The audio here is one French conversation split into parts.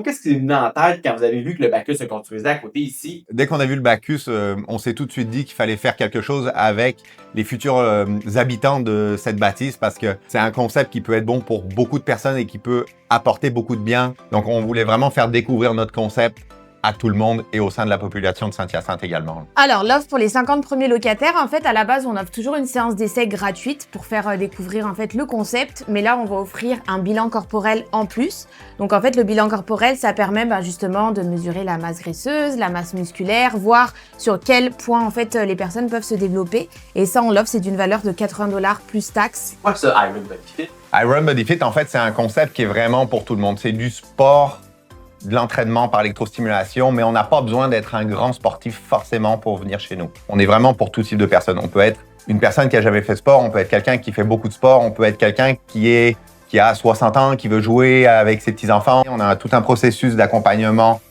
Qu'est-ce qui est venu en tête quand vous avez vu que le Bacchus se construisait à côté ici? Dès qu'on a vu le Bacchus, on s'est tout de suite dit qu'il fallait faire quelque chose avec les futurs habitants de cette bâtisse parce que c'est un concept qui peut être bon pour beaucoup de personnes et qui peut apporter beaucoup de bien. Donc, on voulait vraiment faire découvrir notre concept à tout le monde et au sein de la population de Saint-Hyacinthe également. Alors, l'offre pour les 50 premiers locataires, en fait, à la base, on offre toujours une séance d'essai gratuite pour faire découvrir en fait le concept, mais là, on va offrir un bilan corporel en plus. Donc, en fait, le bilan corporel, ça permet justement de mesurer la masse graisseuse, la masse musculaire, voir sur quel point en fait les personnes peuvent se développer. Et ça, on l'offre, c'est d'une valeur de 80 $ plus taxes. Quoi ça, Iron Body Fit? Iron Body Fit, en fait, c'est un concept qui est vraiment pour tout le monde. C'est du sport, de l'entraînement par électrostimulation, mais on n'a pas besoin d'être un grand sportif forcément pour venir chez nous. On est vraiment pour tout type de personnes. On peut être une personne qui a jamais fait sport, on peut être quelqu'un qui fait beaucoup de sport, on peut être quelqu'un qui a 60 ans, qui veut jouer avec ses petits-enfants. On a tout un processus d'accompagnement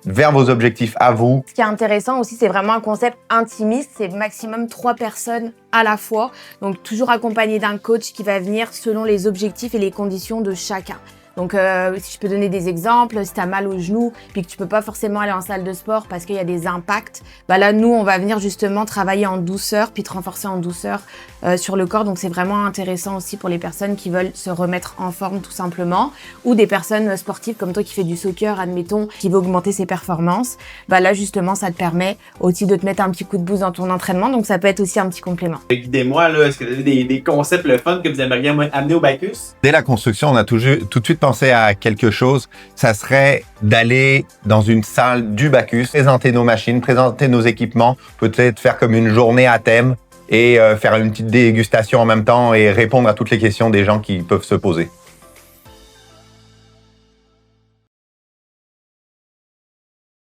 vers vos objectifs à vous. Ce qui est intéressant aussi, c'est vraiment un concept intimiste, c'est maximum 3 personnes à la fois, donc toujours accompagné d'un coach qui va venir selon les objectifs et les conditions de chacun. Donc, si je peux donner des exemples, si tu as mal au genou, puis que tu peux pas forcément aller en salle de sport parce qu'il y a des impacts, là, nous, on va venir justement travailler en douceur, puis te renforcer en douceur sur le corps. Donc, c'est vraiment intéressant aussi pour les personnes qui veulent se remettre en forme tout simplement, ou des personnes sportives comme toi qui fais du soccer, admettons, qui veut augmenter ses performances. Là, justement, ça te permet aussi de te mettre un petit coup de boost dans ton entraînement. Donc, ça peut être aussi un petit complément. Guidez-moi, là, est-ce que vous avez des concepts le fun que vous aimeriez amener au Bacchus? Dès la construction, on a tout de suite pensé à quelque chose, ça serait d'aller dans une salle du Bacchus, présenter nos machines, présenter nos équipements, peut-être faire comme une journée à thème et faire une petite dégustation en même temps et répondre à toutes les questions des gens qui peuvent se poser.